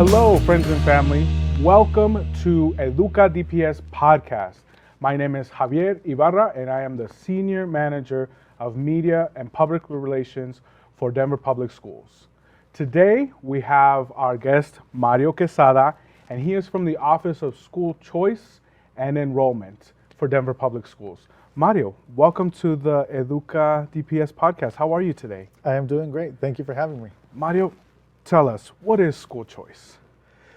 Hello, friends and family. Welcome to EDUCA DPS podcast. My name is Javier Ibarra, and I am the Senior Manager of Media and Public Relations for Denver Public Schools. Today, we have our guest, Mario Quesada, and he is from the Office of Schoolchoice and Enrollment for Denver Public Schools. Mario, welcome to the EDUCA DPS podcast. How are you today? I am doing great. Thank you for having me. Mario, tell us, what is Schoolchoice?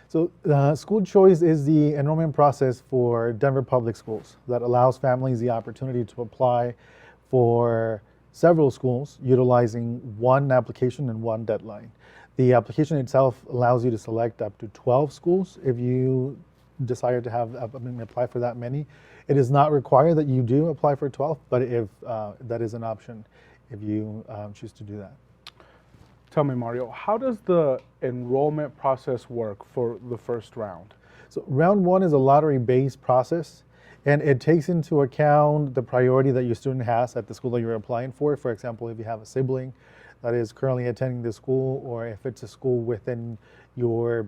So Schoolchoice is the enrollment process for Denver Public Schools that allows families the opportunity to apply for several schools utilizing one application and one deadline. The application itself allows you to select up to 12 schools if you desire to apply for that many. It is not required that you do apply for 12, but if that is an option if you choose to do that. Tell me, Mario, how does the enrollment process work for the first round? So round one is a lottery-based process, and it takes into account the priority that your student has at the school that you're applying for. For example, if you have a sibling that is currently attending the school, or if it's a school within your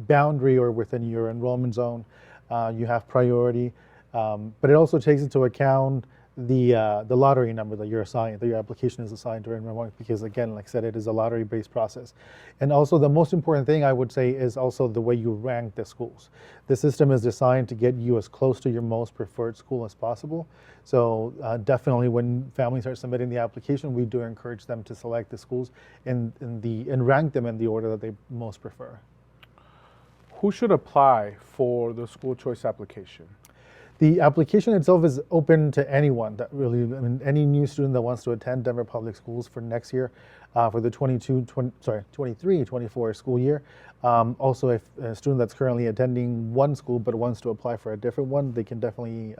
boundary or within your enrollment zone, you have priority. But it also takes into account the lottery number that you're assigned, that your application is assigned during enrollment, because again, like I said, it is a lottery-based process. And also the most important thing I would say is also the way you rank the schools. The system is designed to get you as close to your most preferred school as possible. So definitely when families are submitting the application, we do encourage them to select the schools and rank them in the order that they most prefer. Who should apply for the school choice application? The application itself is open to anyone that really, any new student that wants to attend Denver Public Schools for next year, for the 23-24 school year. Also, if a student that's currently attending one school but wants to apply for a different one, they can definitely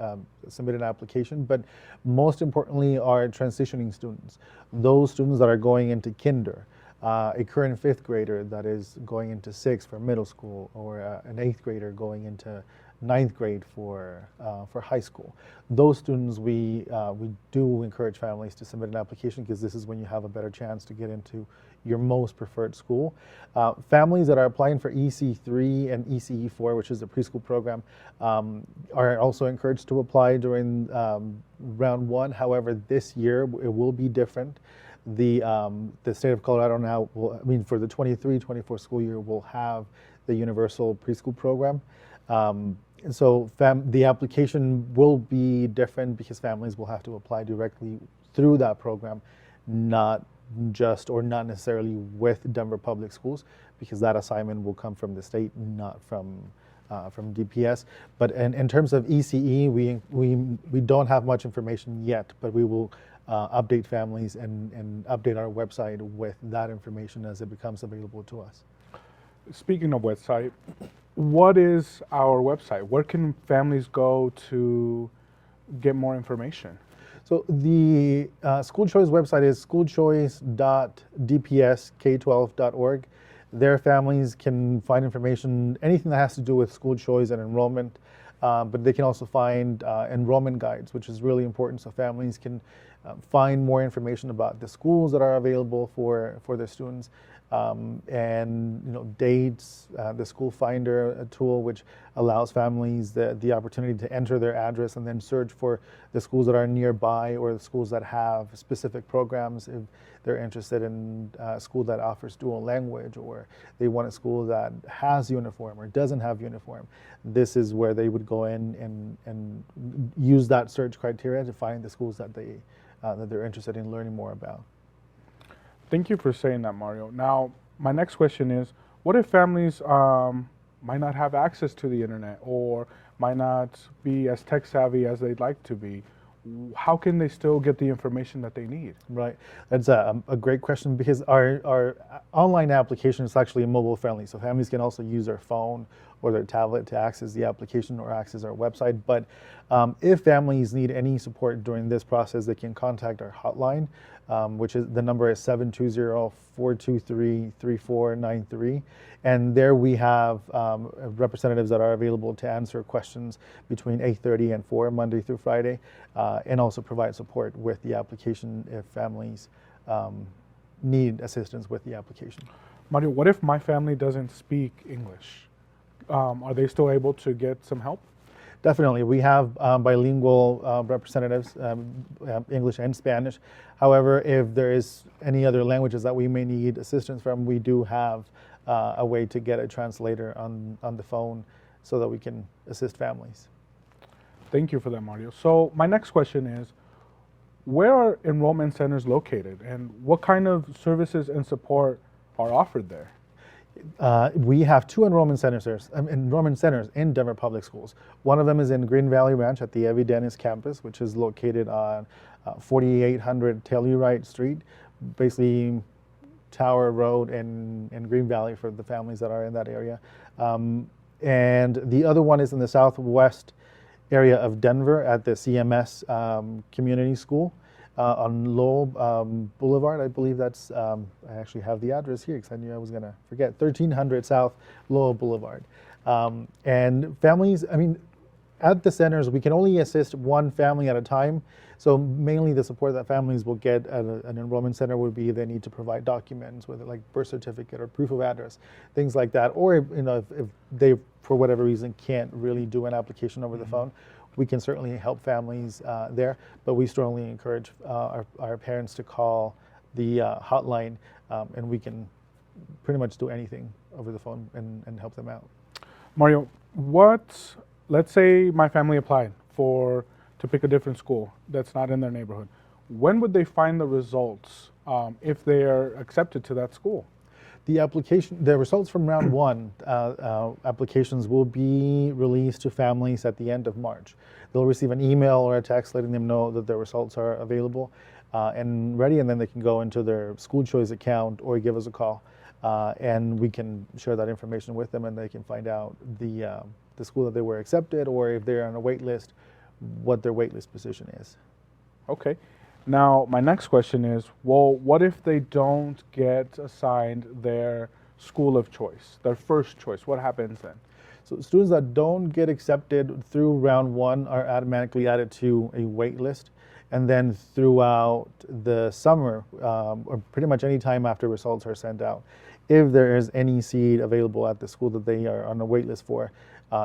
submit an application. But most importantly are transitioning students, those students that are going into kinder. A current fifth grader that is going into sixth for middle school, or an eighth grader going into ninth grade for high school. Those students, we do encourage families to submit an application, because this is when you have a better chance to get into your most preferred school. Families that are applying for EC3 and ECE4, which is the preschool program, are also encouraged to apply during round one. However, this year it will be different. The state of Colorado now for the 23-24 school year will have the universal preschool program. So the application will be different, because families will have to apply directly through that program, not necessarily with Denver Public Schools, because that assignment will come from the state, not from DPS. But in terms of ECE, we don't have much information yet, but we will update families and update our website with that information as it becomes available to us. Speaking of website, what is our website? Where can families go to get more information? So the School Choice website is schoolchoice.dpsk12.org. There families can find information, anything that has to do with school choice and enrollment, but they can also find enrollment guides, which is really important, so families can find more information about the schools that are available for their students. And dates, the School Finder tool, which allows families the opportunity to enter their address and then search for the schools that are nearby, or the schools that have specific programs if they're interested in a school that offers dual language, or they want a school that has uniform or doesn't have uniform. This is where they would go in and use that search criteria to find the schools that they're interested in learning more about. Thank you for saying that, Mario. Now, my next question is, what if families might not have access to the internet, or might not be as tech savvy as they'd like to be? How can they still get the information that they need? Right, that's a great question, because our online application is actually mobile friendly, so families can also use their phone or their tablet to access the application or access our website. But if families need any support during this process, they can contact our hotline, which is, the number is 720-423-3493. And there we have representatives that are available to answer questions between 8:30 and 4, Monday through Friday, and also provide support with the application if families need assistance with the application. Mario, what if my family doesn't speak English? Are they still able to get some help? Definitely. We have bilingual representatives, English and Spanish. However, if there is any other languages that we may need assistance from, we do have a way to get a translator on the phone so that we can assist families. Thank you for that, Mario. So my next question is, where are enrollment centers located, and what kind of services and support are offered there? We have two enrollment centers in Denver Public Schools. One of them is in Green Valley Ranch at the Evie Dennis campus, which is located on 4800 Telluride Street, basically Tower Road in Green Valley for the families that are in that area. And the other one is in the southwest area of Denver at the CMS Community School on Lowell Boulevard. I believe that's, I actually have the address here because I knew I was going to forget, 1300 South Lowell Boulevard. And families, I mean, at the centers, we can only assist one family at a time. So mainly the support that families will get at an enrollment center would be they need to provide documents, whether like birth certificate or proof of address, things like that. Or if they, for whatever reason, can't really do an application over the phone, we can certainly help families there. But we strongly encourage our parents to call the hotline, and we can pretty much do anything over the phone and help them out. Mario, let's say my family applied to pick a different school that's not in their neighborhood. When would they find the results if they are accepted to that school? The results from round one applications will be released to families at the end of March. They'll receive an email or a text letting them know that their results are available and ready, and then they can go into their Schoolchoice account or give us a call, and we can share that information with them, and they can find out the school that they were accepted, or if they're on a wait list, what their wait list position is. Okay. Now, my next question is, well, what if they don't get assigned their school of choice, their first choice? What happens then? So students that don't get accepted through round one are automatically added to a wait list. And then throughout the summer, or pretty much any time after results are sent out, if there is any seat available at the school that they are on a wait list for,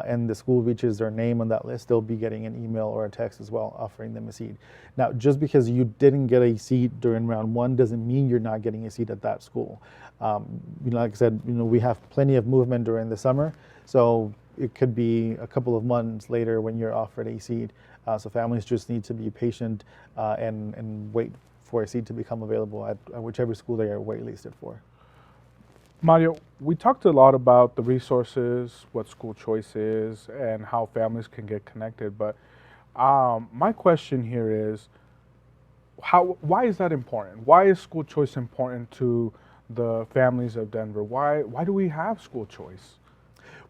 and the school reaches their name on that list, they'll be getting an email or a text as well offering them a seat. Now, just because you didn't get a seat during round one doesn't mean you're not getting a seat at that school. Like I said, we have plenty of movement during the summer, so it could be a couple of months later when you're offered a seat. So families just need to be patient and wait for a seat to become available at whichever school they are waitlisted for. Mario, we talked a lot about the resources, what school choice is, and how families can get connected. But my question here is, why is that important? Why is school choice important to the families of Denver? Why do we have school choice?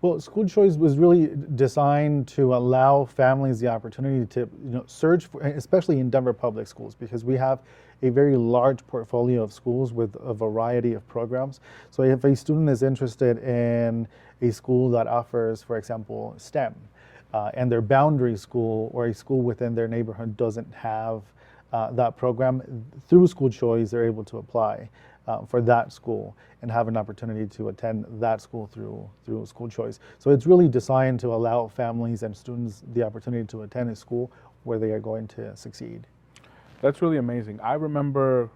Well, School Choice was really designed to allow families the opportunity to search for, especially in Denver Public Schools, because we have a very large portfolio of schools with a variety of programs. So if a student is interested in a school that offers, for example, STEM, and their boundary school or a school within their neighborhood doesn't have that program, through School Choice, they're able to apply for that school and have an opportunity to attend that school through School Choice. So it's really designed to allow families and students the opportunity to attend a school where they are going to succeed. That's really amazing. I remember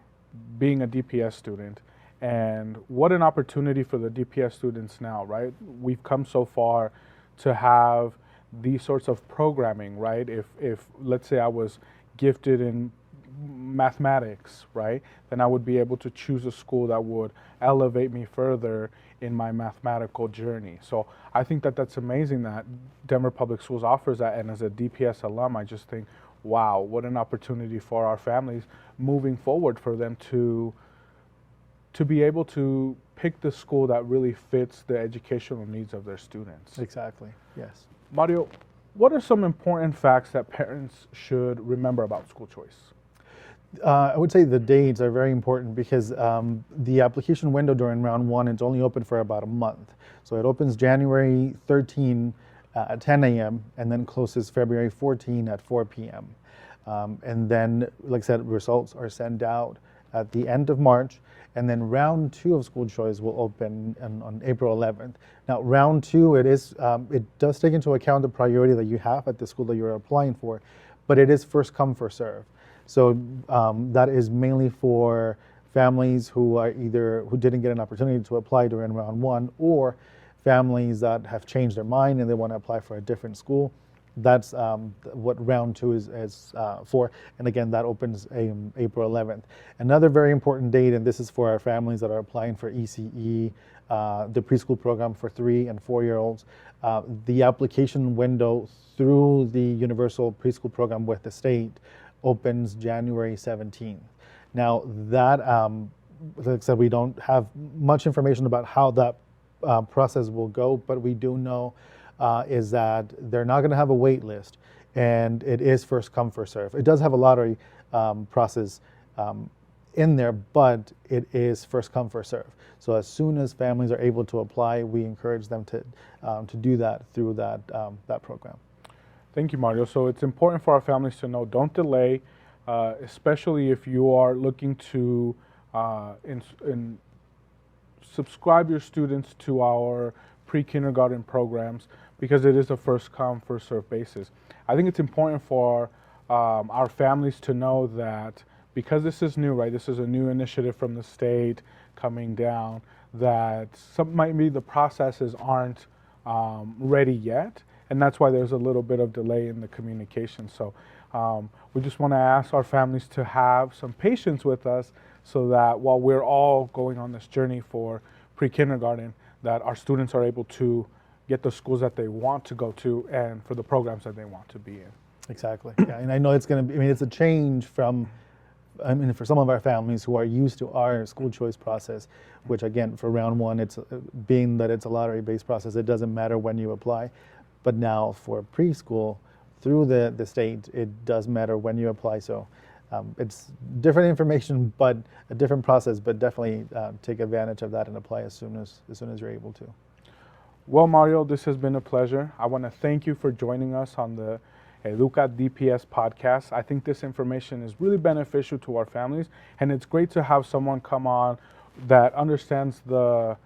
being a DPS student, and what an opportunity for the DPS students now, right? We've come so far to have these sorts of programming, right? If let's say I was gifted in mathematics, right, then I would be able to choose a school that would elevate me further in my mathematical journey. So I think that that's amazing that Denver Public Schools offers that, and as a DPS alum, I just think, wow, what an opportunity for our families moving forward, for them to be able to pick the school that really fits the educational needs of their students. Exactly, yes. Mario, what are some important facts that parents should remember about school choice? I would say the dates are very important because the application window during round one is only open for about a month. So it opens January 13 at 10 a.m. and then closes February 14 at 4 p.m. And then, like I said, results are sent out at the end of March, and then round 2 of School Choice will open on April 11th. Now, round 2, it does take into account the priority that you have at the school that you're applying for, but it is first come, first serve. So that is mainly for families who didn't get an opportunity to apply during round 1, or families that have changed their mind and they want to apply for a different school. That's what round 2 is for. And again, that opens April 11th. Another very important date, and this is for our families that are applying for ECE, the preschool program for 3 and 4-year-olds. The application window through the universal preschool program with the state opens January 17th. Now that, like I said, we don't have much information about how that process will go, but we do know is that they're not going to have a wait list, and it is first come, first serve. It does have a lottery process in there, but it is first come, first serve. So as soon as families are able to apply, we encourage them to do that through that program. Thank you, Mario. So it's important for our families to know, don't delay, especially if you are looking to subscribe your students to our pre-kindergarten programs, because it is a first come, first serve basis. I think it's important for our families to know that because this is new, right? This is a new initiative from the state coming down, that maybe the processes aren't ready yet, and that's why there's a little bit of delay in the communication. So we just want to ask our families to have some patience with us, so that while we're all going on this journey for pre-kindergarten, that our students are able to get the schools that they want to go to and for the programs that they want to be in. Exactly. Yeah, and I know it's going to be, it's a change from, for some of our families who are used to our school choice process, which again, for round 1, it's being that it's a lottery-based process, it doesn't matter when you apply. But now for preschool, through the state, it does matter when you apply. So it's different information, but a different process, but definitely take advantage of that and apply as soon as you're able to. Well, Mario, this has been a pleasure. I want to thank you for joining us on the EDUCA DPS podcast. I think this information is really beneficial to our families, and it's great to have someone come on that understands the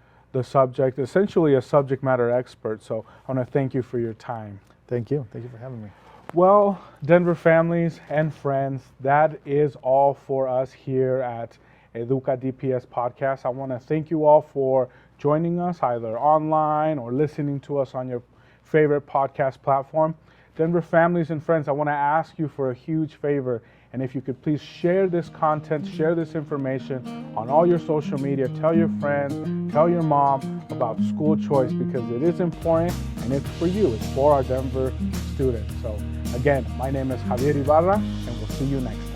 subject, essentially a subject matter expert. So I want to thank you for your time. Thank you. Thank you for having me. Well, Denver families and friends, that is all for us here at EDUCA DPS podcast. I want to thank you all for joining us either online or listening to us on your favorite podcast platform. Denver families and friends, I want to ask you for a huge favor, and if you could please share this content, share this information on all your social media. Tell your friends, tell your mom about School Choice, because it is important and it's for you. It's for our Denver students. So again, my name is Javier Ibarra, and we'll see you next time.